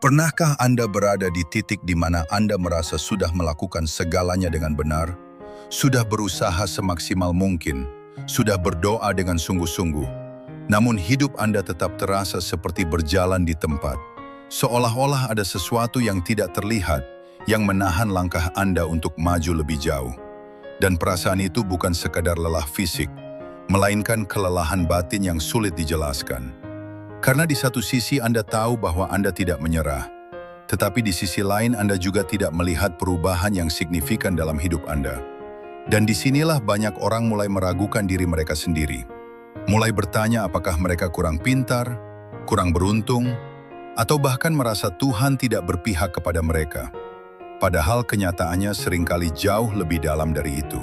Pernahkah Anda berada di titik di mana Anda merasa sudah melakukan segalanya dengan benar, sudah berusaha semaksimal mungkin, sudah berdoa dengan sungguh-sungguh, namun hidup Anda tetap terasa seperti berjalan di tempat, seolah-olah ada sesuatu yang tidak terlihat yang menahan langkah Anda untuk maju lebih jauh. Dan perasaan itu bukan sekadar lelah fisik, melainkan kelelahan batin yang sulit dijelaskan. Karena di satu sisi Anda tahu bahwa Anda tidak menyerah, tetapi di sisi lain Anda juga tidak melihat perubahan yang signifikan dalam hidup Anda. Dan disinilah banyak orang mulai meragukan diri mereka sendiri. Mulai bertanya apakah mereka kurang pintar, kurang beruntung, atau bahkan merasa Tuhan tidak berpihak kepada mereka. Padahal kenyataannya seringkali jauh lebih dalam dari itu.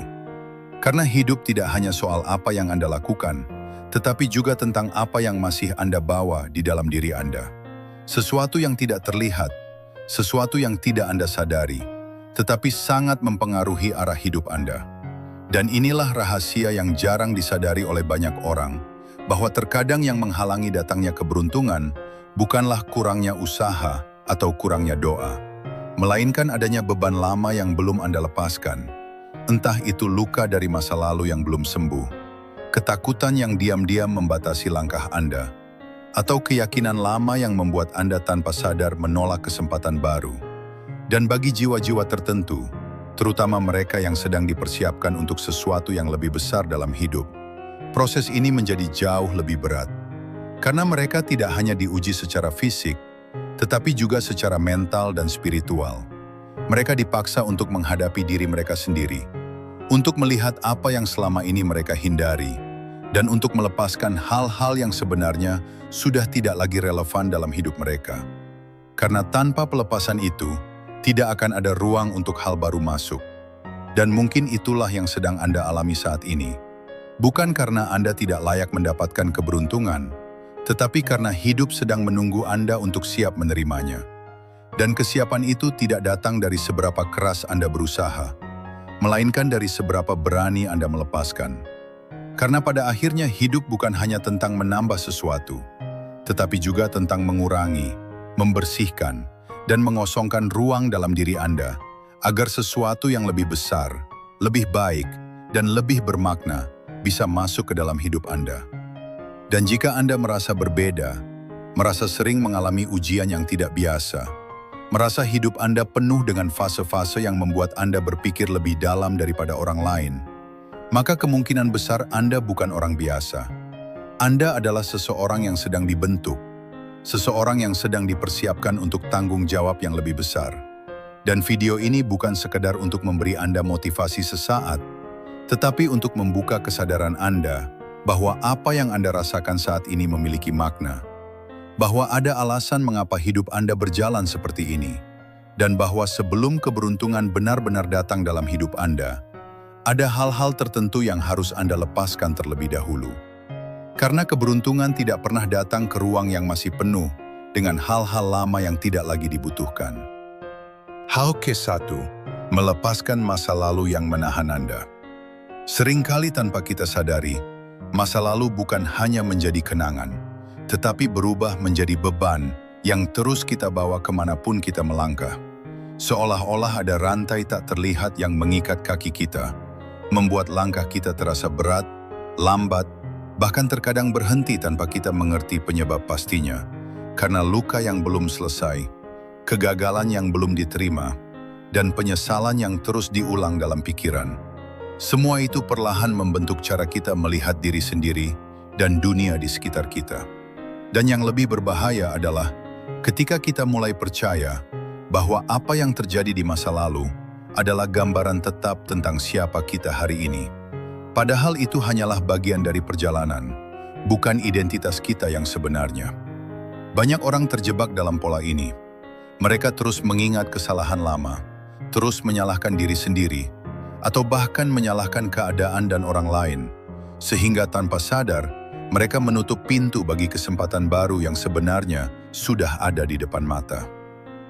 Karena hidup tidak hanya soal apa yang Anda lakukan, tetapi juga tentang apa yang masih Anda bawa di dalam diri Anda. Sesuatu yang tidak terlihat, sesuatu yang tidak Anda sadari, tetapi sangat mempengaruhi arah hidup Anda. Dan inilah rahasia yang jarang disadari oleh banyak orang, bahwa terkadang yang menghalangi datangnya keberuntungan bukanlah kurangnya usaha atau kurangnya doa, melainkan adanya beban lama yang belum Anda lepaskan. Entah itu luka dari masa lalu yang belum sembuh, ketakutan yang diam-diam membatasi langkah Anda, atau keyakinan lama yang membuat Anda tanpa sadar menolak kesempatan baru. Dan bagi jiwa-jiwa tertentu, terutama mereka yang sedang dipersiapkan untuk sesuatu yang lebih besar dalam hidup, proses ini menjadi jauh lebih berat. Karena mereka tidak hanya diuji secara fisik, tetapi juga secara mental dan spiritual. Mereka dipaksa untuk menghadapi diri mereka sendiri, untuk melihat apa yang selama ini mereka hindari, dan untuk melepaskan hal-hal yang sebenarnya sudah tidak lagi relevan dalam hidup mereka. Karena tanpa pelepasan itu, tidak akan ada ruang untuk hal baru masuk. Dan mungkin itulah yang sedang Anda alami saat ini. Bukan karena Anda tidak layak mendapatkan keberuntungan, tetapi karena hidup sedang menunggu Anda untuk siap menerimanya. Dan kesiapan itu tidak datang dari seberapa keras Anda berusaha, melainkan dari seberapa berani Anda melepaskan. Karena pada akhirnya hidup bukan hanya tentang menambah sesuatu, tetapi juga tentang mengurangi, membersihkan, dan mengosongkan ruang dalam diri Anda, agar sesuatu yang lebih besar, lebih baik, dan lebih bermakna bisa masuk ke dalam hidup Anda. Dan jika Anda merasa berbeda, merasa sering mengalami ujian yang tidak biasa, merasa hidup Anda penuh dengan fase-fase yang membuat Anda berpikir lebih dalam daripada orang lain, maka kemungkinan besar Anda bukan orang biasa. Anda adalah seseorang yang sedang dibentuk, seseorang yang sedang dipersiapkan untuk tanggung jawab yang lebih besar. Dan video ini bukan sekedar untuk memberi Anda motivasi sesaat, tetapi untuk membuka kesadaran Anda bahwa apa yang Anda rasakan saat ini memiliki makna, bahwa ada alasan mengapa hidup Anda berjalan seperti ini, dan bahwa sebelum keberuntungan benar-benar datang dalam hidup Anda, ada hal-hal tertentu yang harus Anda lepaskan terlebih dahulu. Karena keberuntungan tidak pernah datang ke ruang yang masih penuh dengan hal-hal lama yang tidak lagi dibutuhkan. Hal ke-1, melepaskan masa lalu yang menahan Anda. Seringkali tanpa kita sadari, masa lalu bukan hanya menjadi kenangan, tetapi berubah menjadi beban yang terus kita bawa kemanapun kita melangkah. Seolah-olah ada rantai tak terlihat yang mengikat kaki kita, membuat langkah kita terasa berat, lambat, bahkan terkadang berhenti tanpa kita mengerti penyebab pastinya. Karena luka yang belum selesai, kegagalan yang belum diterima, dan penyesalan yang terus diulang dalam pikiran. Semua itu perlahan membentuk cara kita melihat diri sendiri dan dunia di sekitar kita. Dan yang lebih berbahaya adalah ketika kita mulai percaya bahwa apa yang terjadi di masa lalu adalah gambaran tetap tentang siapa kita hari ini. Padahal itu hanyalah bagian dari perjalanan, bukan identitas kita yang sebenarnya. Banyak orang terjebak dalam pola ini. Mereka terus mengingat kesalahan lama, terus menyalahkan diri sendiri, atau bahkan menyalahkan keadaan dan orang lain, sehingga tanpa sadar, mereka menutup pintu bagi kesempatan baru yang sebenarnya sudah ada di depan mata.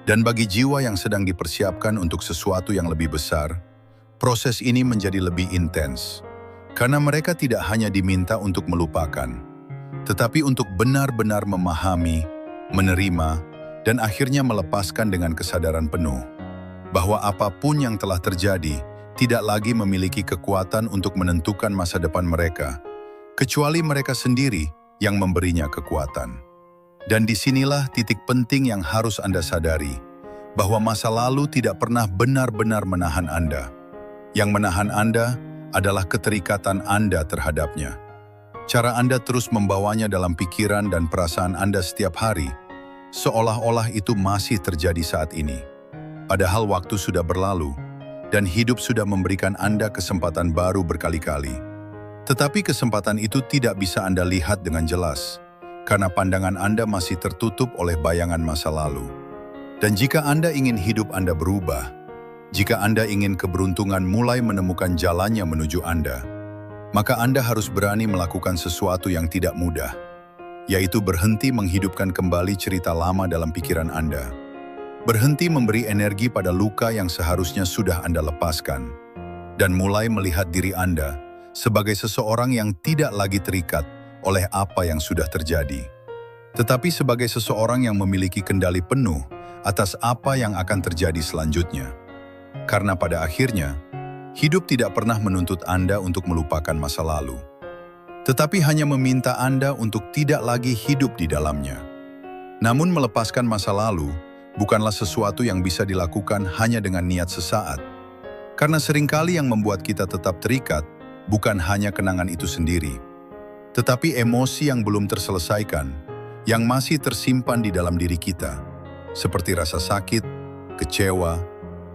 Dan bagi jiwa yang sedang dipersiapkan untuk sesuatu yang lebih besar, proses ini menjadi lebih intens. Karena mereka tidak hanya diminta untuk melupakan, tetapi untuk benar-benar memahami, menerima, dan akhirnya melepaskan dengan kesadaran penuh bahwa apapun yang telah terjadi tidak lagi memiliki kekuatan untuk menentukan masa depan mereka, kecuali mereka sendiri yang memberinya kekuatan. Dan disinilah titik penting yang harus Anda sadari, bahwa masa lalu tidak pernah benar-benar menahan Anda. Yang menahan Anda adalah keterikatan Anda terhadapnya. Cara Anda terus membawanya dalam pikiran dan perasaan Anda setiap hari, seolah-olah itu masih terjadi saat ini. Padahal waktu sudah berlalu, dan hidup sudah memberikan Anda kesempatan baru berkali-kali. Tetapi kesempatan itu tidak bisa Anda lihat dengan jelas, karena pandangan Anda masih tertutup oleh bayangan masa lalu. Dan jika Anda ingin hidup Anda berubah, jika Anda ingin keberuntungan mulai menemukan jalannya menuju Anda, maka Anda harus berani melakukan sesuatu yang tidak mudah, yaitu berhenti menghidupkan kembali cerita lama dalam pikiran Anda. Berhenti memberi energi pada luka yang seharusnya sudah Anda lepaskan, dan mulai melihat diri Anda sebagai seseorang yang tidak lagi terikat oleh apa yang sudah terjadi, tetapi sebagai seseorang yang memiliki kendali penuh atas apa yang akan terjadi selanjutnya. Karena pada akhirnya, hidup tidak pernah menuntut Anda untuk melupakan masa lalu, tetapi hanya meminta Anda untuk tidak lagi hidup di dalamnya. Namun melepaskan masa lalu bukanlah sesuatu yang bisa dilakukan hanya dengan niat sesaat. Karena seringkali yang membuat kita tetap terikat bukan hanya kenangan itu sendiri, tetapi emosi yang belum terselesaikan, yang masih tersimpan di dalam diri kita, seperti rasa sakit, kecewa,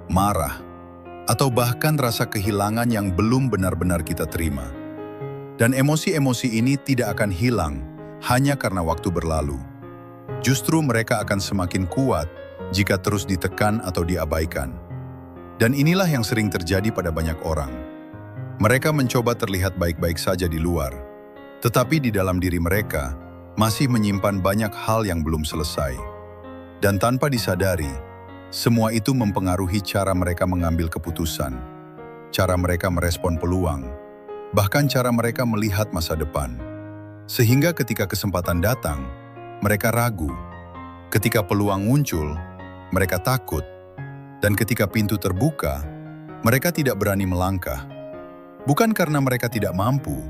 marah, atau bahkan rasa kehilangan yang belum benar-benar kita terima. Dan emosi-emosi ini tidak akan hilang hanya karena waktu berlalu. Justru mereka akan semakin kuat jika terus ditekan atau diabaikan. Dan inilah yang sering terjadi pada banyak orang. Mereka mencoba terlihat baik-baik saja di luar, tetapi di dalam diri mereka masih menyimpan banyak hal yang belum selesai. Dan tanpa disadari, semua itu mempengaruhi cara mereka mengambil keputusan, cara mereka merespon peluang, bahkan cara mereka melihat masa depan. Sehingga ketika kesempatan datang, mereka ragu. Ketika peluang muncul, mereka takut. Dan ketika pintu terbuka, mereka tidak berani melangkah. Bukan karena mereka tidak mampu,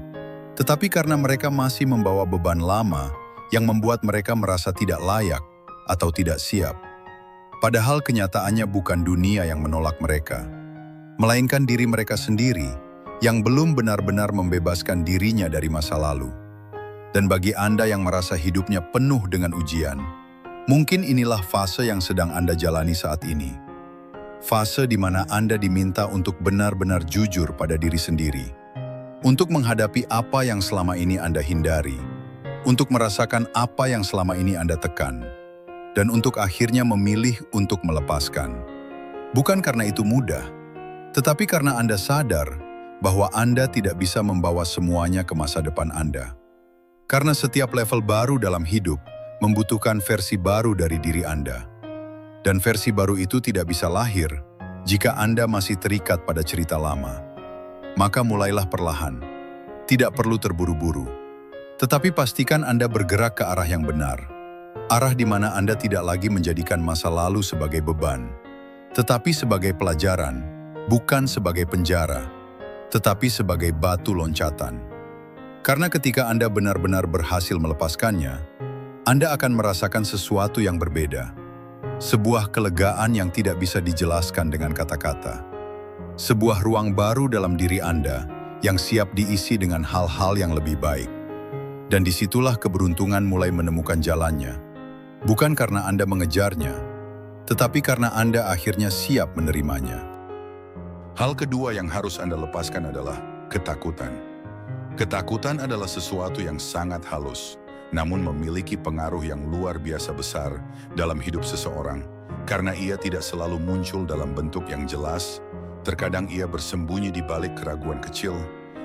tetapi karena mereka masih membawa beban lama yang membuat mereka merasa tidak layak atau tidak siap. Padahal kenyataannya bukan dunia yang menolak mereka, melainkan diri mereka sendiri yang belum benar-benar membebaskan dirinya dari masa lalu. Dan bagi Anda yang merasa hidupnya penuh dengan ujian, mungkin inilah fase yang sedang Anda jalani saat ini. Fase di mana Anda diminta untuk benar-benar jujur pada diri sendiri, untuk menghadapi apa yang selama ini Anda hindari, untuk merasakan apa yang selama ini Anda tekan, dan untuk akhirnya memilih untuk melepaskan. Bukan karena itu mudah, tetapi karena Anda sadar bahwa Anda tidak bisa membawa semuanya ke masa depan Anda. Karena setiap level baru dalam hidup membutuhkan versi baru dari diri Anda. Dan versi baru itu tidak bisa lahir jika Anda masih terikat pada cerita lama. Maka mulailah perlahan. Tidak perlu terburu-buru. Tetapi pastikan Anda bergerak ke arah yang benar. Arah di mana Anda tidak lagi menjadikan masa lalu sebagai beban, tetapi sebagai pelajaran, bukan sebagai penjara, tetapi sebagai batu loncatan. Karena ketika Anda benar-benar berhasil melepaskannya, Anda akan merasakan sesuatu yang berbeda. Sebuah kelegaan yang tidak bisa dijelaskan dengan kata-kata. Sebuah ruang baru dalam diri Anda yang siap diisi dengan hal-hal yang lebih baik. Dan disitulah keberuntungan mulai menemukan jalannya. Bukan karena Anda mengejarnya, tetapi karena Anda akhirnya siap menerimanya. Hal kedua yang harus Anda lepaskan adalah ketakutan. Ketakutan adalah sesuatu yang sangat halus, namun memiliki pengaruh yang luar biasa besar dalam hidup seseorang, karena ia tidak selalu muncul dalam bentuk yang jelas. Terkadang ia bersembunyi di balik keraguan kecil,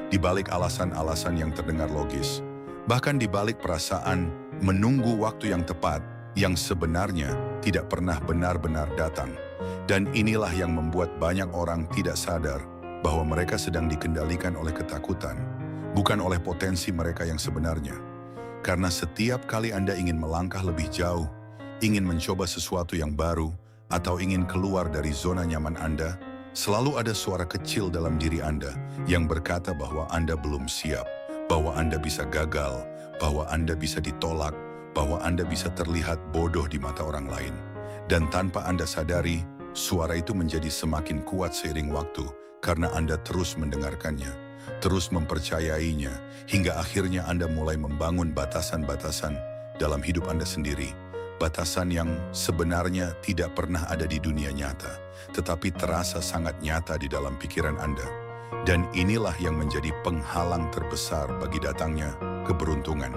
di balik alasan-alasan yang terdengar logis, bahkan di balik perasaan menunggu waktu yang tepat yang sebenarnya tidak pernah benar-benar datang. Dan inilah yang membuat banyak orang tidak sadar bahwa mereka sedang dikendalikan oleh ketakutan, bukan oleh potensi mereka yang sebenarnya. Karena setiap kali Anda ingin melangkah lebih jauh, ingin mencoba sesuatu yang baru, atau ingin keluar dari zona nyaman Anda, selalu ada suara kecil dalam diri Anda yang berkata bahwa Anda belum siap, bahwa Anda bisa gagal, bahwa Anda bisa ditolak, bahwa Anda bisa terlihat bodoh di mata orang lain. Dan tanpa Anda sadari, suara itu menjadi semakin kuat seiring waktu karena Anda terus mendengarkannya, terus mempercayainya, hingga akhirnya Anda mulai membangun batasan-batasan dalam hidup Anda sendiri. Batasan yang sebenarnya tidak pernah ada di dunia nyata, tetapi terasa sangat nyata di dalam pikiran Anda. Dan inilah yang menjadi penghalang terbesar bagi datangnya keberuntungan.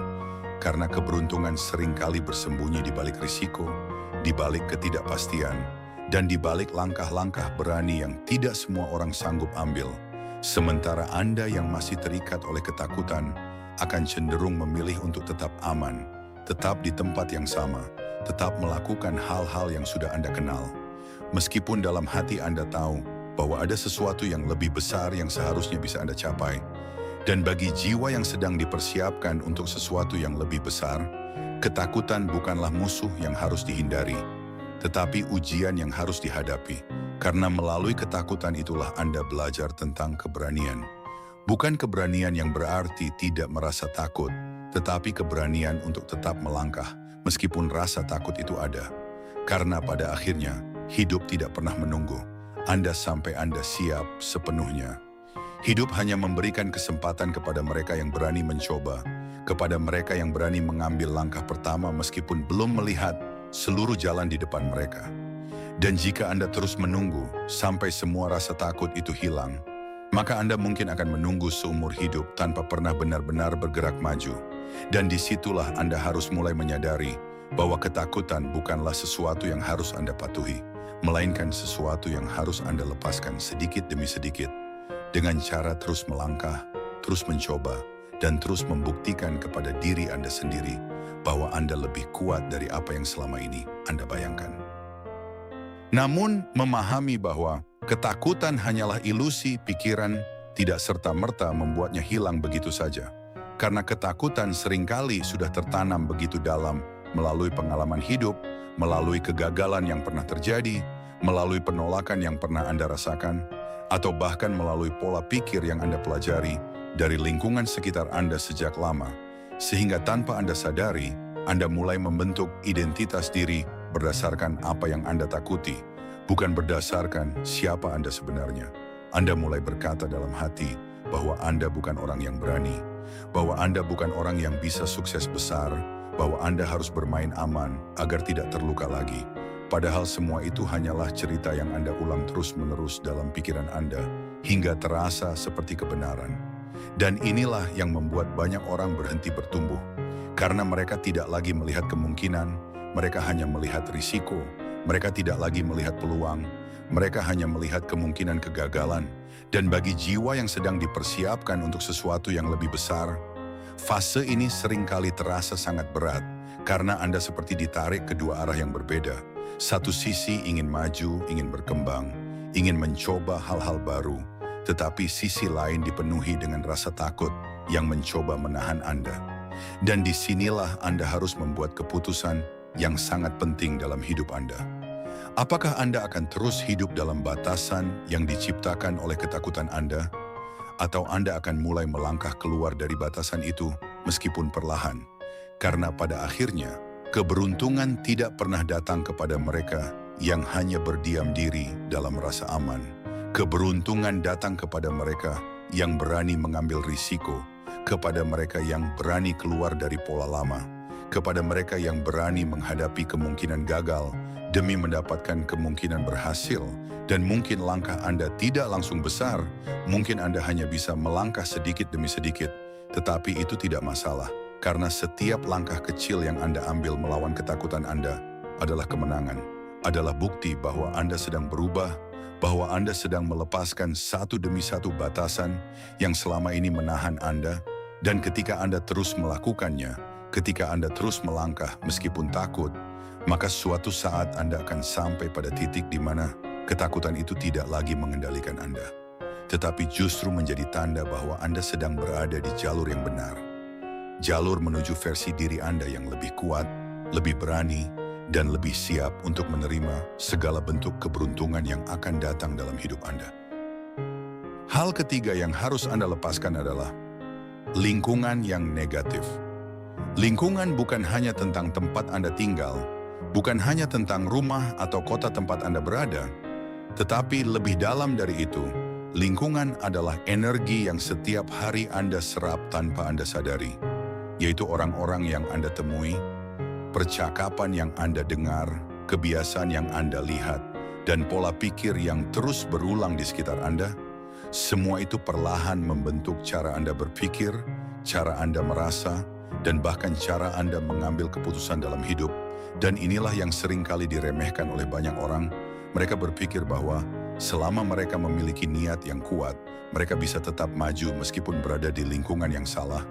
Karena keberuntungan seringkali bersembunyi di balik risiko, di balik ketidakpastian, dan di balik langkah-langkah berani yang tidak semua orang sanggup ambil. Sementara Anda yang masih terikat oleh ketakutan akan cenderung memilih untuk tetap aman, tetap di tempat yang sama, tetap melakukan hal-hal yang sudah Anda kenal. Meskipun dalam hati Anda tahu bahwa ada sesuatu yang lebih besar yang seharusnya bisa Anda capai. Dan bagi jiwa yang sedang dipersiapkan untuk sesuatu yang lebih besar, ketakutan bukanlah musuh yang harus dihindari, tetapi ujian yang harus dihadapi. Karena melalui ketakutan itulah Anda belajar tentang keberanian. Bukan keberanian yang berarti tidak merasa takut, tetapi keberanian untuk tetap melangkah meskipun rasa takut itu ada. Karena pada akhirnya, hidup tidak pernah menunggu Anda sampai Anda siap sepenuhnya. Hidup hanya memberikan kesempatan kepada mereka yang berani mencoba, kepada mereka yang berani mengambil langkah pertama meskipun belum melihat seluruh jalan di depan mereka. Dan jika Anda terus menunggu sampai semua rasa takut itu hilang, maka Anda mungkin akan menunggu seumur hidup tanpa pernah benar-benar bergerak maju. Dan disitulah Anda harus mulai menyadari bahwa ketakutan bukanlah sesuatu yang harus Anda patuhi, melainkan sesuatu yang harus Anda lepaskan sedikit demi sedikit, dengan cara terus melangkah, terus mencoba, dan terus membuktikan kepada diri Anda sendiri bahwa Anda lebih kuat dari apa yang selama ini Anda bayangkan. Namun, memahami bahwa ketakutan hanyalah ilusi pikiran tidak serta-merta membuatnya hilang begitu saja. Karena ketakutan seringkali sudah tertanam begitu dalam melalui pengalaman hidup, melalui kegagalan yang pernah terjadi, melalui penolakan yang pernah Anda rasakan, atau bahkan melalui pola pikir yang Anda pelajari dari lingkungan sekitar Anda sejak lama, sehingga tanpa Anda sadari, Anda mulai membentuk identitas diri berdasarkan apa yang Anda takuti, bukan berdasarkan siapa Anda sebenarnya. Anda mulai berkata dalam hati bahwa Anda bukan orang yang berani, bahwa Anda bukan orang yang bisa sukses besar, bahwa Anda harus bermain aman agar tidak terluka lagi. Padahal semua itu hanyalah cerita yang Anda ulang terus-menerus dalam pikiran Anda hingga terasa seperti kebenaran. Dan inilah yang membuat banyak orang berhenti bertumbuh. Karena mereka tidak lagi melihat kemungkinan, mereka hanya melihat risiko, mereka tidak lagi melihat peluang, mereka hanya melihat kemungkinan kegagalan. Dan bagi jiwa yang sedang dipersiapkan untuk sesuatu yang lebih besar, fase ini seringkali terasa sangat berat karena Anda seperti ditarik ke dua arah yang berbeda. Satu sisi ingin maju, ingin berkembang, ingin mencoba hal-hal baru, tetapi sisi lain dipenuhi dengan rasa takut yang mencoba menahan Anda. Dan disinilah Anda harus membuat keputusan yang sangat penting dalam hidup Anda. Apakah Anda akan terus hidup dalam batasan yang diciptakan oleh ketakutan Anda? Atau Anda akan mulai melangkah keluar dari batasan itu meskipun perlahan? Karena pada akhirnya, keberuntungan tidak pernah datang kepada mereka yang hanya berdiam diri dalam rasa aman. Keberuntungan datang kepada mereka yang berani mengambil risiko, kepada mereka yang berani keluar dari pola lama, kepada mereka yang berani menghadapi kemungkinan gagal demi mendapatkan kemungkinan berhasil. Dan mungkin langkah Anda tidak langsung besar, mungkin Anda hanya bisa melangkah sedikit demi sedikit, tetapi itu tidak masalah. Karena setiap langkah kecil yang Anda ambil melawan ketakutan Anda adalah kemenangan, adalah bukti bahwa Anda sedang berubah, bahwa Anda sedang melepaskan satu demi satu batasan yang selama ini menahan Anda. Dan ketika Anda terus melakukannya, ketika Anda terus melangkah meskipun takut, maka suatu saat Anda akan sampai pada titik di mana ketakutan itu tidak lagi mengendalikan Anda, tetapi justru menjadi tanda bahwa Anda sedang berada di jalur yang benar. Jalur menuju versi diri Anda yang lebih kuat, lebih berani, dan lebih siap untuk menerima segala bentuk keberuntungan yang akan datang dalam hidup Anda. Hal ketiga yang harus Anda lepaskan adalah lingkungan yang negatif. Lingkungan bukan hanya tentang tempat Anda tinggal, bukan hanya tentang rumah atau kota tempat Anda berada, tetapi lebih dalam dari itu, lingkungan adalah energi yang setiap hari Anda serap tanpa Anda sadari, yaitu orang-orang yang Anda temui, percakapan yang Anda dengar, kebiasaan yang Anda lihat, dan pola pikir yang terus berulang di sekitar Anda. Semua itu perlahan membentuk cara Anda berpikir, cara Anda merasa, dan bahkan cara Anda mengambil keputusan dalam hidup. Dan inilah yang seringkali diremehkan oleh banyak orang. Mereka berpikir bahwa selama mereka memiliki niat yang kuat, mereka bisa tetap maju meskipun berada di lingkungan yang salah.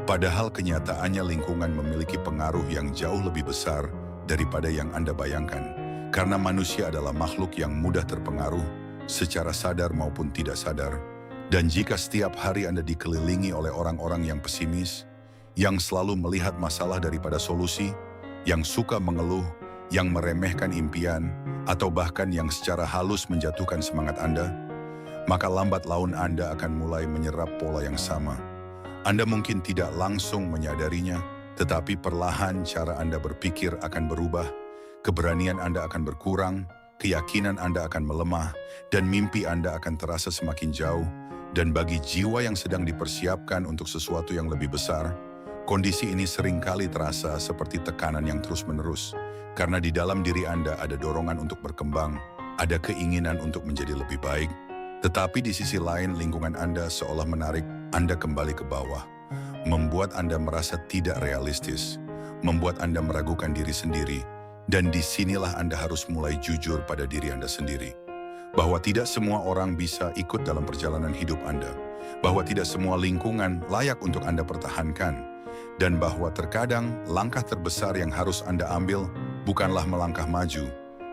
Padahal kenyataannya lingkungan memiliki pengaruh yang jauh lebih besar daripada yang Anda bayangkan. Karena manusia adalah makhluk yang mudah terpengaruh, secara sadar maupun tidak sadar. Dan jika setiap hari Anda dikelilingi oleh orang-orang yang pesimis, yang selalu melihat masalah daripada solusi, yang suka mengeluh, yang meremehkan impian, atau bahkan yang secara halus menjatuhkan semangat Anda, maka lambat laun Anda akan mulai menyerap pola yang sama. Anda mungkin tidak langsung menyadarinya, tetapi perlahan cara Anda berpikir akan berubah, keberanian Anda akan berkurang, keyakinan Anda akan melemah, dan mimpi Anda akan terasa semakin jauh. Dan bagi jiwa yang sedang dipersiapkan untuk sesuatu yang lebih besar, kondisi ini seringkali terasa seperti tekanan yang terus-menerus. Karena di dalam diri Anda ada dorongan untuk berkembang, ada keinginan untuk menjadi lebih baik. Tetapi di sisi lain lingkungan Anda seolah menarik Anda kembali ke bawah, membuat Anda merasa tidak realistis, membuat Anda meragukan diri sendiri. Dan disinilah Anda harus mulai jujur pada diri Anda sendiri. Bahwa tidak semua orang bisa ikut dalam perjalanan hidup Anda. Bahwa tidak semua lingkungan layak untuk Anda pertahankan. Dan bahwa terkadang langkah terbesar yang harus Anda ambil bukanlah melangkah maju,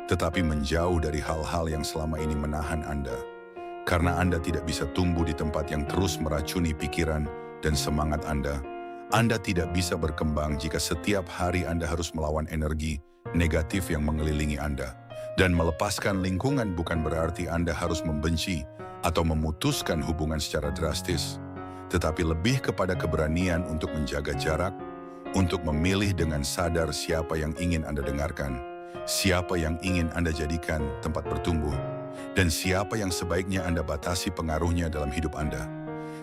tetapi menjauh dari hal-hal yang selama ini menahan Anda. Karena Anda tidak bisa tumbuh di tempat yang terus meracuni pikiran dan semangat Anda. Anda tidak bisa berkembang jika setiap hari Anda harus melawan energi negatif yang mengelilingi Anda. Dan melepaskan lingkungan bukan berarti Anda harus membenci atau memutuskan hubungan secara drastis, tetapi lebih kepada keberanian untuk menjaga jarak, untuk memilih dengan sadar siapa yang ingin Anda dengarkan, siapa yang ingin Anda jadikan tempat bertumbuh, dan siapa yang sebaiknya Anda batasi pengaruhnya dalam hidup Anda.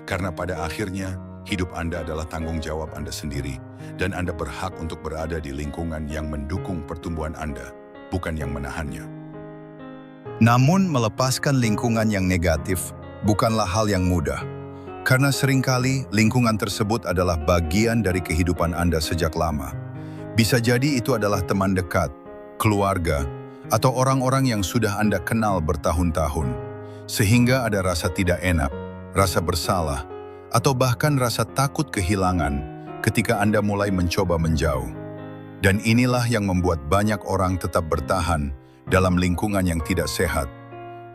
Karena pada akhirnya, hidup Anda adalah tanggung jawab Anda sendiri, dan Anda berhak untuk berada di lingkungan yang mendukung pertumbuhan Anda, bukan yang menahannya. Namun, melepaskan lingkungan yang negatif bukanlah hal yang mudah. Karena seringkali lingkungan tersebut adalah bagian dari kehidupan Anda sejak lama. Bisa jadi itu adalah teman dekat, keluarga, atau orang-orang yang sudah Anda kenal bertahun-tahun. Sehingga ada rasa tidak enak, rasa bersalah, atau bahkan rasa takut kehilangan ketika Anda mulai mencoba menjauh. Dan inilah yang membuat banyak orang tetap bertahan dalam lingkungan yang tidak sehat.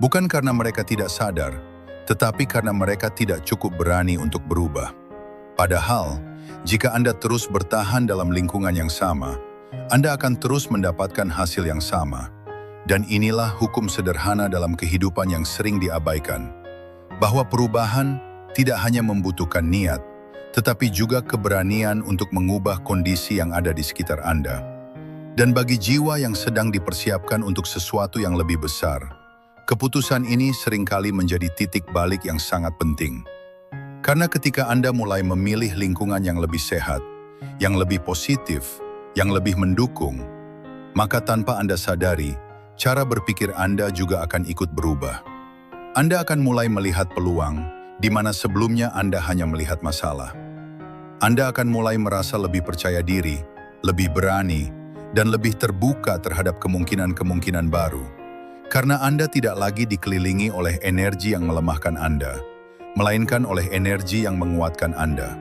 Bukan karena mereka tidak sadar, tetapi karena mereka tidak cukup berani untuk berubah. Padahal, jika Anda terus bertahan dalam lingkungan yang sama, Anda akan terus mendapatkan hasil yang sama. Dan inilah hukum sederhana dalam kehidupan yang sering diabaikan, bahwa perubahan tidak hanya membutuhkan niat, tetapi juga keberanian untuk mengubah kondisi yang ada di sekitar Anda. Dan bagi jiwa yang sedang dipersiapkan untuk sesuatu yang lebih besar, keputusan ini seringkali menjadi titik balik yang sangat penting. Karena ketika Anda mulai memilih lingkungan yang lebih sehat, yang lebih positif, yang lebih mendukung, maka tanpa Anda sadari, cara berpikir Anda juga akan ikut berubah. Anda akan mulai melihat peluang, di mana sebelumnya Anda hanya melihat masalah. Anda akan mulai merasa lebih percaya diri, lebih berani, dan lebih terbuka terhadap kemungkinan-kemungkinan baru. Karena Anda tidak lagi dikelilingi oleh energi yang melemahkan Anda, melainkan oleh energi yang menguatkan Anda.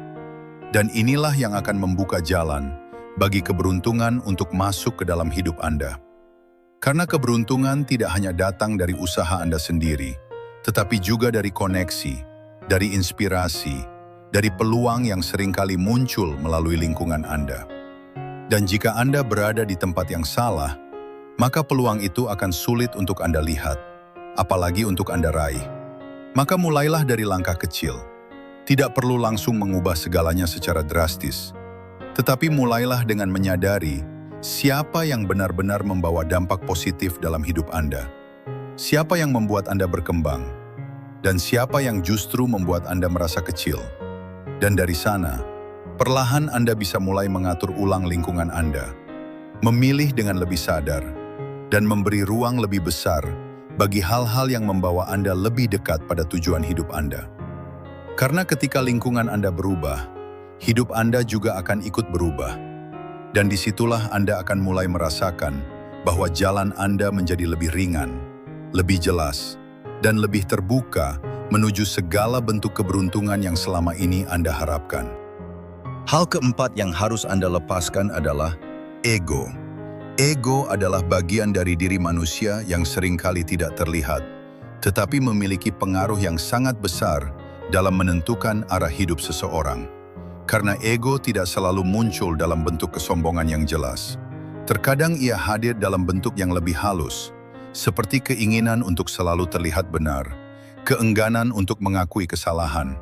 Dan inilah yang akan membuka jalan bagi keberuntungan untuk masuk ke dalam hidup Anda. Karena keberuntungan tidak hanya datang dari usaha Anda sendiri, tetapi juga dari koneksi, dari inspirasi, dari peluang yang seringkali muncul melalui lingkungan Anda. Dan jika Anda berada di tempat yang salah, maka peluang itu akan sulit untuk Anda lihat, apalagi untuk Anda raih. Maka mulailah dari langkah kecil. Tidak perlu langsung mengubah segalanya secara drastis. Tetapi mulailah dengan menyadari siapa yang benar-benar membawa dampak positif dalam hidup Anda. Siapa yang membuat Anda berkembang, dan siapa yang justru membuat Anda merasa kecil. Dan dari sana, perlahan Anda bisa mulai mengatur ulang lingkungan Anda, memilih dengan lebih sadar, dan memberi ruang lebih besar bagi hal-hal yang membawa Anda lebih dekat pada tujuan hidup Anda. Karena ketika lingkungan Anda berubah, hidup Anda juga akan ikut berubah. Dan disitulah Anda akan mulai merasakan bahwa jalan Anda menjadi lebih ringan, lebih jelas, dan lebih terbuka menuju segala bentuk keberuntungan yang selama ini Anda harapkan. Hal keempat yang harus Anda lepaskan adalah ego. Ego adalah bagian dari diri manusia yang seringkali tidak terlihat, tetapi memiliki pengaruh yang sangat besar dalam menentukan arah hidup seseorang. Karena ego tidak selalu muncul dalam bentuk kesombongan yang jelas. Terkadang ia hadir dalam bentuk yang lebih halus, seperti keinginan untuk selalu terlihat benar, keengganan untuk mengakui kesalahan,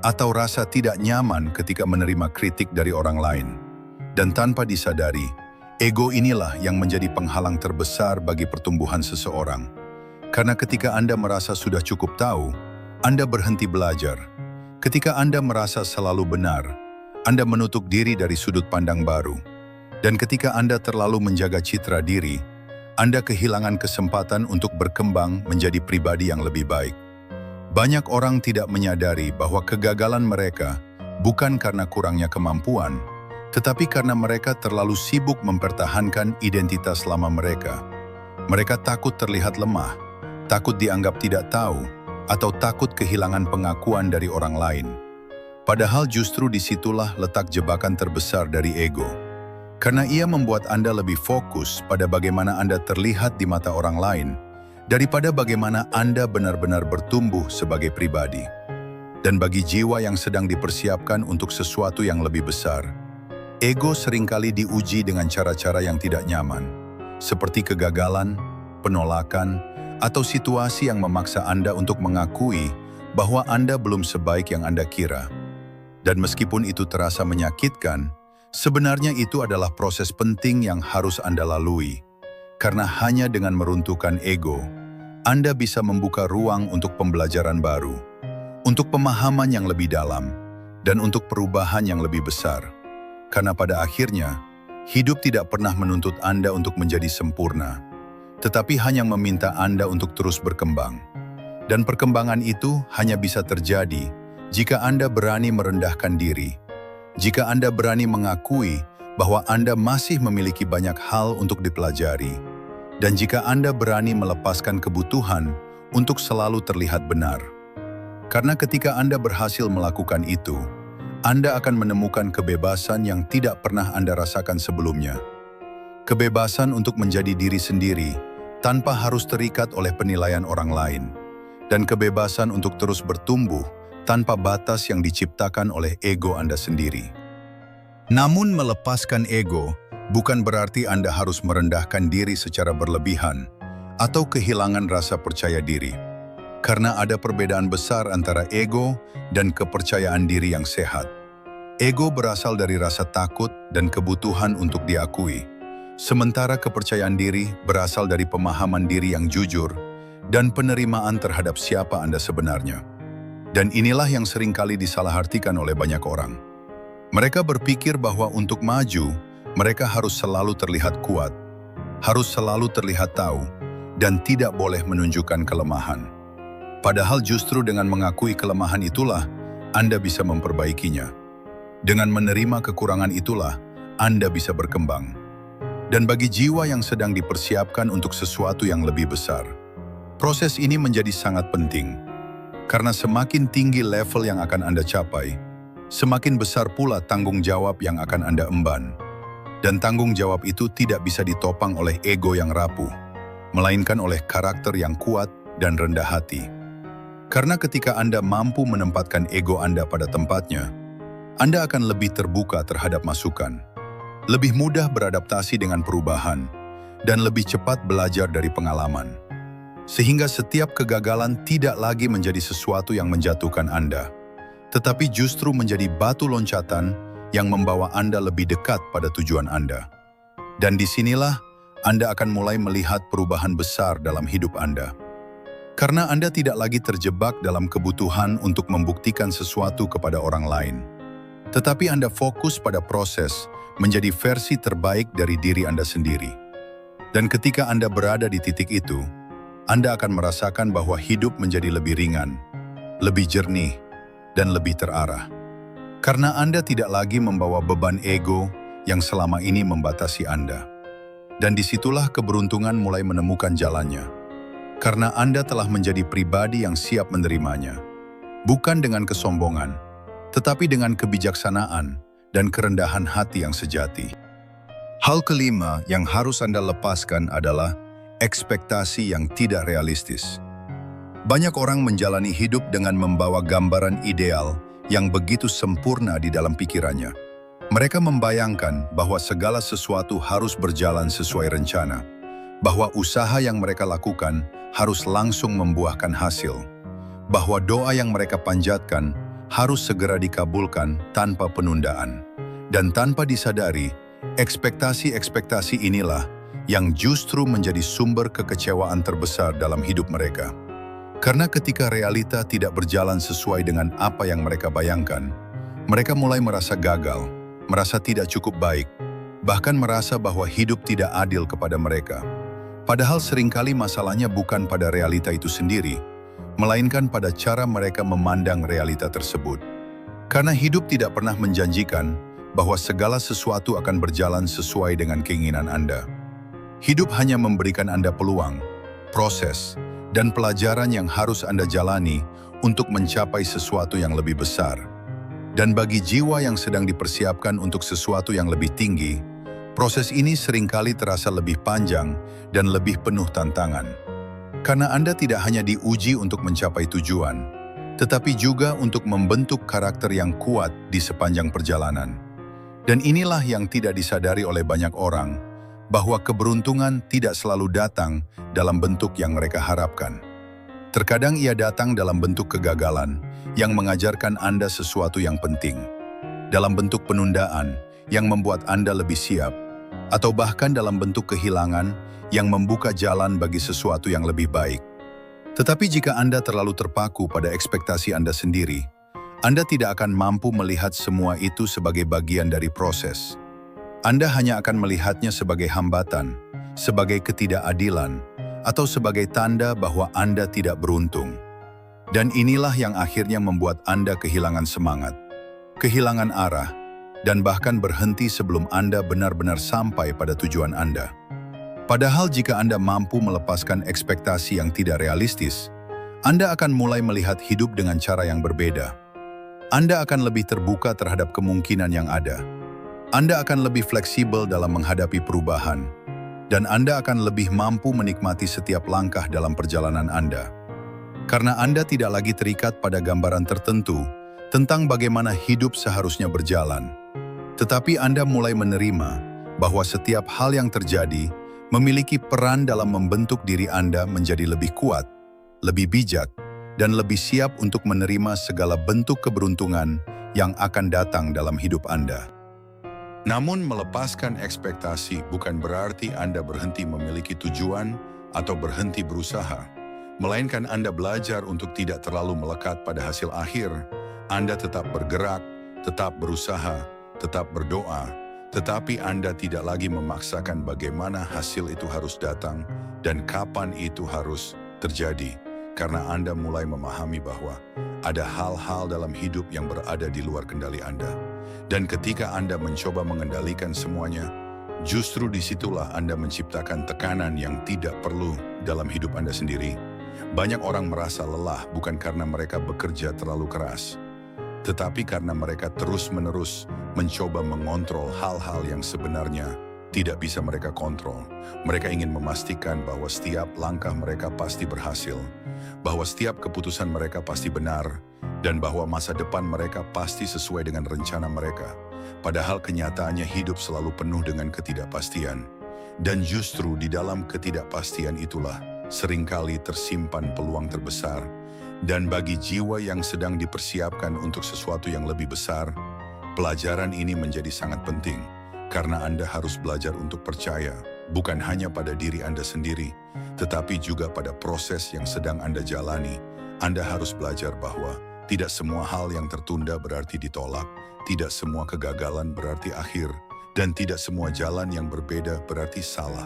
atau rasa tidak nyaman ketika menerima kritik dari orang lain. Dan tanpa disadari, ego inilah yang menjadi penghalang terbesar bagi pertumbuhan seseorang. Karena ketika Anda merasa sudah cukup tahu, Anda berhenti belajar. Ketika Anda merasa selalu benar, Anda menutup diri dari sudut pandang baru. Dan ketika Anda terlalu menjaga citra diri, Anda kehilangan kesempatan untuk berkembang menjadi pribadi yang lebih baik. Banyak orang tidak menyadari bahwa kegagalan mereka bukan karena kurangnya kemampuan, tetapi karena mereka terlalu sibuk mempertahankan identitas lama mereka. Mereka takut terlihat lemah, takut dianggap tidak tahu, atau takut kehilangan pengakuan dari orang lain. Padahal justru disitulah letak jebakan terbesar dari ego. Karena ia membuat Anda lebih fokus pada bagaimana Anda terlihat di mata orang lain, daripada bagaimana Anda benar-benar bertumbuh sebagai pribadi. Dan bagi jiwa yang sedang dipersiapkan untuk sesuatu yang lebih besar, ego seringkali diuji dengan cara-cara yang tidak nyaman, seperti kegagalan, penolakan, atau situasi yang memaksa Anda untuk mengakui bahwa Anda belum sebaik yang Anda kira. Dan meskipun itu terasa menyakitkan, sebenarnya itu adalah proses penting yang harus Anda lalui. Karena hanya dengan meruntuhkan ego, Anda bisa membuka ruang untuk pembelajaran baru, untuk pemahaman yang lebih dalam, dan untuk perubahan yang lebih besar. Karena pada akhirnya, hidup tidak pernah menuntut Anda untuk menjadi sempurna, tetapi hanya meminta Anda untuk terus berkembang. Dan perkembangan itu hanya bisa terjadi jika Anda berani merendahkan diri, jika Anda berani mengakui bahwa Anda masih memiliki banyak hal untuk dipelajari, dan jika Anda berani melepaskan kebutuhan untuk selalu terlihat benar. Karena ketika Anda berhasil melakukan itu, Anda akan menemukan kebebasan yang tidak pernah Anda rasakan sebelumnya. Kebebasan untuk menjadi diri sendiri tanpa harus terikat oleh penilaian orang lain, dan kebebasan untuk terus bertumbuh tanpa batas yang diciptakan oleh ego Anda sendiri. Namun melepaskan ego bukan berarti Anda harus merendahkan diri secara berlebihan atau kehilangan rasa percaya diri. Karena ada perbedaan besar antara ego dan kepercayaan diri yang sehat. Ego berasal dari rasa takut dan kebutuhan untuk diakui, sementara kepercayaan diri berasal dari pemahaman diri yang jujur dan penerimaan terhadap siapa Anda sebenarnya. Dan inilah yang seringkali disalahartikan oleh banyak orang. Mereka berpikir bahwa untuk maju, mereka harus selalu terlihat kuat, harus selalu terlihat tahu, dan tidak boleh menunjukkan kelemahan. Padahal justru dengan mengakui kelemahan itulah, Anda bisa memperbaikinya. Dengan menerima kekurangan itulah, Anda bisa berkembang. Dan bagi jiwa yang sedang dipersiapkan untuk sesuatu yang lebih besar, proses ini menjadi sangat penting. Karena semakin tinggi level yang akan Anda capai, semakin besar pula tanggung jawab yang akan Anda emban. Dan tanggung jawab itu tidak bisa ditopang oleh ego yang rapuh, melainkan oleh karakter yang kuat dan rendah hati. Karena ketika Anda mampu menempatkan ego Anda pada tempatnya, Anda akan lebih terbuka terhadap masukan. lebih mudah beradaptasi dengan perubahan, dan lebih cepat belajar dari pengalaman. Sehingga setiap kegagalan tidak lagi menjadi sesuatu yang menjatuhkan Anda, tetapi justru menjadi batu loncatan yang membawa Anda lebih dekat pada tujuan Anda. Dan disinilah Anda akan mulai melihat perubahan besar dalam hidup Anda. Karena Anda tidak lagi terjebak dalam kebutuhan untuk membuktikan sesuatu kepada orang lain. Tetapi Anda fokus pada proses menjadi versi terbaik dari diri Anda sendiri. Dan ketika Anda berada di titik itu, Anda akan merasakan bahwa hidup menjadi lebih ringan, lebih jernih, dan lebih terarah. Karena Anda tidak lagi membawa beban ego yang selama ini membatasi Anda. Dan disitulah keberuntungan mulai menemukan jalannya. Karena Anda telah menjadi pribadi yang siap menerimanya. Bukan dengan kesombongan, tetapi dengan kebijaksanaan dan kerendahan hati yang sejati. Hal kelima yang harus Anda lepaskan adalah ekspektasi yang tidak realistis. Banyak orang menjalani hidup dengan membawa gambaran ideal yang begitu sempurna di dalam pikirannya. Mereka membayangkan bahwa segala sesuatu harus berjalan sesuai rencana, bahwa usaha yang mereka lakukan harus langsung membuahkan hasil, bahwa doa yang mereka panjatkan harus segera dikabulkan tanpa penundaan. Dan tanpa disadari, ekspektasi-ekspektasi inilah yang justru menjadi sumber kekecewaan terbesar dalam hidup mereka. Karena ketika realita tidak berjalan sesuai dengan apa yang mereka bayangkan, mereka mulai merasa gagal, merasa tidak cukup baik, bahkan merasa bahwa hidup tidak adil kepada mereka. Padahal seringkali masalahnya bukan pada realita itu sendiri, melainkan pada cara mereka memandang realita tersebut. Karena hidup tidak pernah menjanjikan bahwa segala sesuatu akan berjalan sesuai dengan keinginan Anda. Hidup hanya memberikan Anda peluang, proses, dan pelajaran yang harus Anda jalani untuk mencapai sesuatu yang lebih besar. Dan bagi jiwa yang sedang dipersiapkan untuk sesuatu yang lebih tinggi, proses ini seringkali terasa lebih panjang dan lebih penuh tantangan. Karena Anda tidak hanya diuji untuk mencapai tujuan, tetapi juga untuk membentuk karakter yang kuat di sepanjang perjalanan. Dan inilah yang tidak disadari oleh banyak orang, bahwa keberuntungan tidak selalu datang dalam bentuk yang mereka harapkan. Terkadang ia datang dalam bentuk kegagalan yang mengajarkan Anda sesuatu yang penting, dalam bentuk penundaan yang membuat Anda lebih siap, atau bahkan dalam bentuk kehilangan yang membuka jalan bagi sesuatu yang lebih baik. Tetapi jika Anda terlalu terpaku pada ekspektasi Anda sendiri, Anda tidak akan mampu melihat semua itu sebagai bagian dari proses. Anda hanya akan melihatnya sebagai hambatan, sebagai ketidakadilan, atau sebagai tanda bahwa Anda tidak beruntung. Dan inilah yang akhirnya membuat Anda kehilangan semangat, kehilangan arah, dan bahkan berhenti sebelum Anda benar-benar sampai pada tujuan Anda. Padahal jika Anda mampu melepaskan ekspektasi yang tidak realistis, Anda akan mulai melihat hidup dengan cara yang berbeda. Anda akan lebih terbuka terhadap kemungkinan yang ada. Anda akan lebih fleksibel dalam menghadapi perubahan, dan Anda akan lebih mampu menikmati setiap langkah dalam perjalanan Anda. Karena Anda tidak lagi terikat pada gambaran tertentu tentang bagaimana hidup seharusnya berjalan. Tetapi Anda mulai menerima bahwa setiap hal yang terjadi memiliki peran dalam membentuk diri Anda menjadi lebih kuat, lebih bijak, dan lebih siap untuk menerima segala bentuk keberuntungan yang akan datang dalam hidup Anda. Namun melepaskan ekspektasi bukan berarti Anda berhenti memiliki tujuan atau berhenti berusaha, melainkan Anda belajar untuk tidak terlalu melekat pada hasil akhir. Anda tetap bergerak, tetap berusaha, tetap berdoa, tetapi Anda tidak lagi memaksakan bagaimana hasil itu harus datang dan kapan itu harus terjadi, karena Anda mulai memahami bahwa ada hal-hal dalam hidup yang berada di luar kendali Anda. Dan ketika Anda mencoba mengendalikan semuanya, justru disitulah Anda menciptakan tekanan yang tidak perlu dalam hidup Anda sendiri. Banyak orang merasa lelah bukan karena mereka bekerja terlalu keras, tetapi karena mereka terus-menerus mencoba mengontrol hal-hal yang sebenarnya tidak bisa mereka kontrol. Mereka ingin memastikan bahwa setiap langkah mereka pasti berhasil, bahwa setiap keputusan mereka pasti benar, dan bahwa masa depan mereka pasti sesuai dengan rencana mereka. Padahal kenyataannya hidup selalu penuh dengan ketidakpastian. Dan justru di dalam ketidakpastian itulah seringkali tersimpan peluang terbesar. Dan bagi jiwa yang sedang dipersiapkan untuk sesuatu yang lebih besar, pelajaran ini menjadi sangat penting. Karena Anda harus belajar untuk percaya, bukan hanya pada diri Anda sendiri, tetapi juga pada proses yang sedang Anda jalani. Anda harus belajar bahwa tidak semua hal yang tertunda berarti ditolak, tidak semua kegagalan berarti akhir, dan tidak semua jalan yang berbeda berarti salah.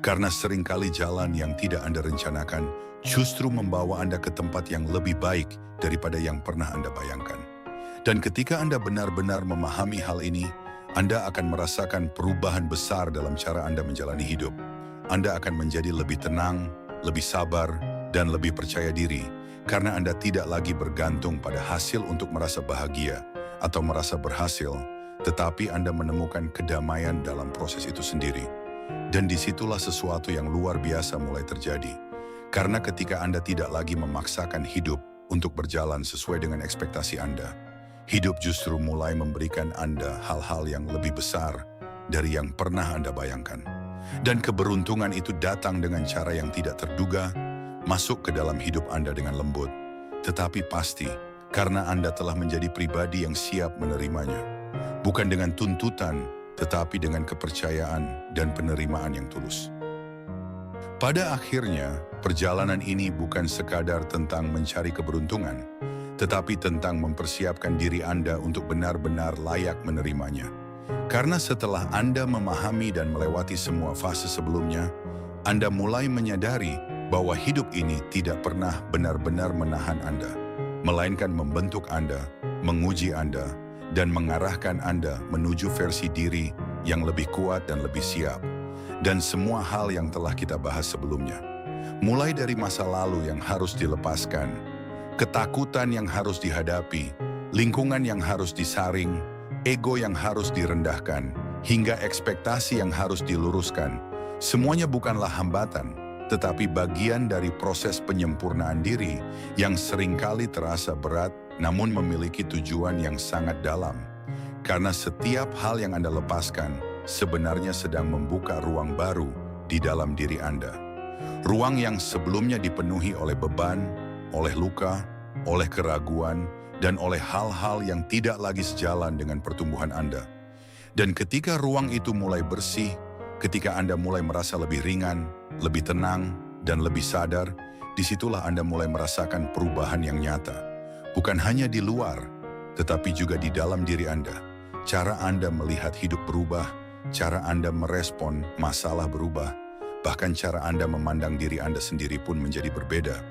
Karena seringkali jalan yang tidak Anda rencanakan justru membawa Anda ke tempat yang lebih baik daripada yang pernah Anda bayangkan. Dan ketika Anda benar-benar memahami hal ini, Anda akan merasakan perubahan besar dalam cara Anda menjalani hidup. Anda akan menjadi lebih tenang, lebih sabar, dan lebih percaya diri, karena Anda tidak lagi bergantung pada hasil untuk merasa bahagia atau merasa berhasil, tetapi Anda menemukan kedamaian dalam proses itu sendiri. Dan disitulah sesuatu yang luar biasa mulai terjadi. Karena ketika Anda tidak lagi memaksakan hidup untuk berjalan sesuai dengan ekspektasi Anda, hidup justru mulai memberikan Anda hal-hal yang lebih besar dari yang pernah Anda bayangkan. Dan keberuntungan itu datang dengan cara yang tidak terduga, masuk ke dalam hidup Anda dengan lembut, tetapi pasti karena Anda telah menjadi pribadi yang siap menerimanya. Bukan dengan tuntutan, tetapi dengan kepercayaan dan penerimaan yang tulus. Pada akhirnya, perjalanan ini bukan sekadar tentang mencari keberuntungan, tetapi tentang mempersiapkan diri Anda untuk benar-benar layak menerimanya. Karena setelah Anda memahami dan melewati semua fase sebelumnya, Anda mulai menyadari bahwa hidup ini tidak pernah benar-benar menahan Anda, melainkan membentuk Anda, menguji Anda, dan mengarahkan Anda menuju versi diri yang lebih kuat dan lebih siap. Dan semua hal yang telah kita bahas sebelumnya, mulai dari masa lalu yang harus dilepaskan, ketakutan yang harus dihadapi, lingkungan yang harus disaring, ego yang harus direndahkan, hingga ekspektasi yang harus diluruskan, semuanya bukanlah hambatan, tetapi bagian dari proses penyempurnaan diri yang seringkali terasa berat namun memiliki tujuan yang sangat dalam. Karena setiap hal yang Anda lepaskan sebenarnya sedang membuka ruang baru di dalam diri Anda. Ruang yang sebelumnya dipenuhi oleh beban, oleh luka, oleh keraguan, dan oleh hal-hal yang tidak lagi sejalan dengan pertumbuhan Anda. Dan ketika ruang itu mulai bersih, ketika Anda mulai merasa lebih ringan, lebih tenang, dan lebih sadar, disitulah Anda mulai merasakan perubahan yang nyata. Bukan hanya di luar, tetapi juga di dalam diri Anda. Cara Anda melihat hidup berubah, cara Anda merespon masalah berubah, bahkan cara Anda memandang diri Anda sendiri pun menjadi berbeda.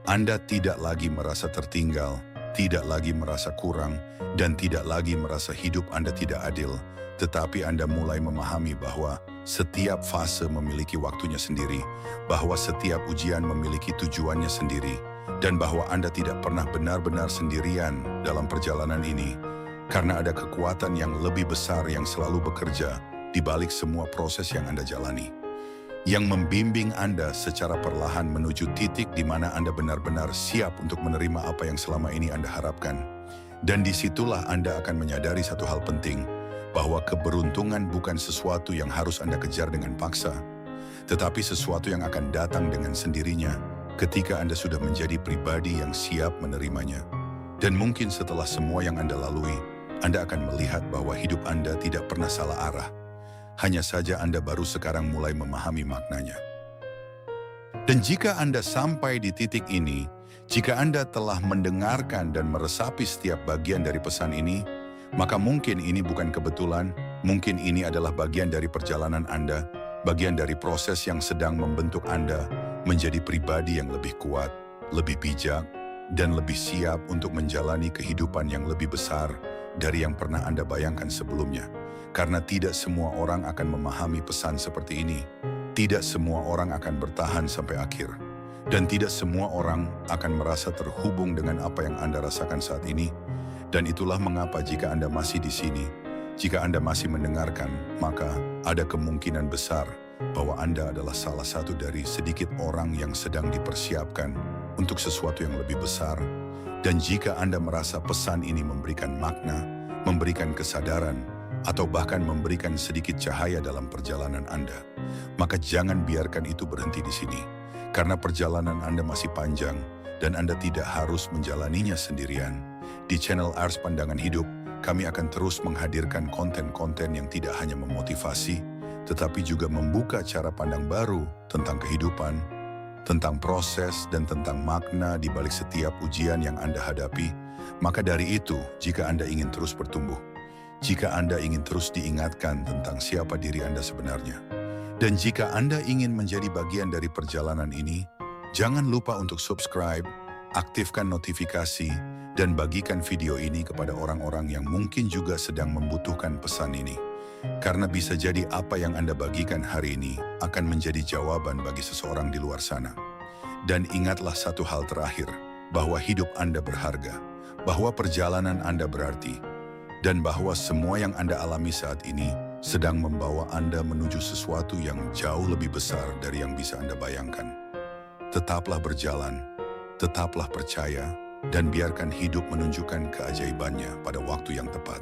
Anda tidak lagi merasa tertinggal, tidak lagi merasa kurang, dan tidak lagi merasa hidup Anda tidak adil, tetapi Anda mulai memahami bahwa setiap fase memiliki waktunya sendiri, bahwa setiap ujian memiliki tujuannya sendiri, dan bahwa Anda tidak pernah benar-benar sendirian dalam perjalanan ini, karena ada kekuatan yang lebih besar yang selalu bekerja di balik semua proses yang Anda jalani, yang membimbing Anda secara perlahan menuju titik di mana Anda benar-benar siap untuk menerima apa yang selama ini Anda harapkan. Dan disitulah Anda akan menyadari satu hal penting, bahwa keberuntungan bukan sesuatu yang harus Anda kejar dengan paksa, tetapi sesuatu yang akan datang dengan sendirinya ketika Anda sudah menjadi pribadi yang siap menerimanya. Dan mungkin setelah semua yang Anda lalui, Anda akan melihat bahwa hidup Anda tidak pernah salah arah. Hanya saja Anda baru sekarang mulai memahami maknanya. Dan jika Anda sampai di titik ini, jika Anda telah mendengarkan dan meresapi setiap bagian dari pesan ini, maka mungkin ini bukan kebetulan, mungkin ini adalah bagian dari perjalanan Anda, bagian dari proses yang sedang membentuk Anda menjadi pribadi yang lebih kuat, lebih bijak, dan lebih siap untuk menjalani kehidupan yang lebih besar dari yang pernah Anda bayangkan sebelumnya. Karena tidak semua orang akan memahami pesan seperti ini. Tidak semua orang akan bertahan sampai akhir. Dan tidak semua orang akan merasa terhubung dengan apa yang Anda rasakan saat ini. Dan itulah mengapa jika Anda masih di sini, jika Anda masih mendengarkan, maka ada kemungkinan besar bahwa Anda adalah salah satu dari sedikit orang yang sedang dipersiapkan untuk sesuatu yang lebih besar. Dan jika Anda merasa pesan ini memberikan makna, memberikan kesadaran, atau bahkan memberikan sedikit cahaya dalam perjalanan Anda, maka jangan biarkan itu berhenti di sini. Karena perjalanan Anda masih panjang dan Anda tidak harus menjalaninya sendirian. Di channel Ars Pandangan Hidup, kami akan terus menghadirkan konten-konten yang tidak hanya memotivasi, tetapi juga membuka cara pandang baru tentang kehidupan, tentang proses dan tentang makna di balik setiap ujian yang Anda hadapi. Maka dari itu, jika Anda ingin terus bertumbuh, jika Anda ingin terus diingatkan tentang siapa diri Anda sebenarnya, dan jika Anda ingin menjadi bagian dari perjalanan ini, jangan lupa untuk subscribe, aktifkan notifikasi, dan bagikan video ini kepada orang-orang yang mungkin juga sedang membutuhkan pesan ini. Karena bisa jadi apa yang Anda bagikan hari ini akan menjadi jawaban bagi seseorang di luar sana. Dan ingatlah satu hal terakhir, bahwa hidup Anda berharga, bahwa perjalanan Anda berarti, dan bahwa semua yang Anda alami saat ini sedang membawa Anda menuju sesuatu yang jauh lebih besar dari yang bisa Anda bayangkan. Tetaplah berjalan, tetaplah percaya, dan biarkan hidup menunjukkan keajaibannya pada waktu yang tepat.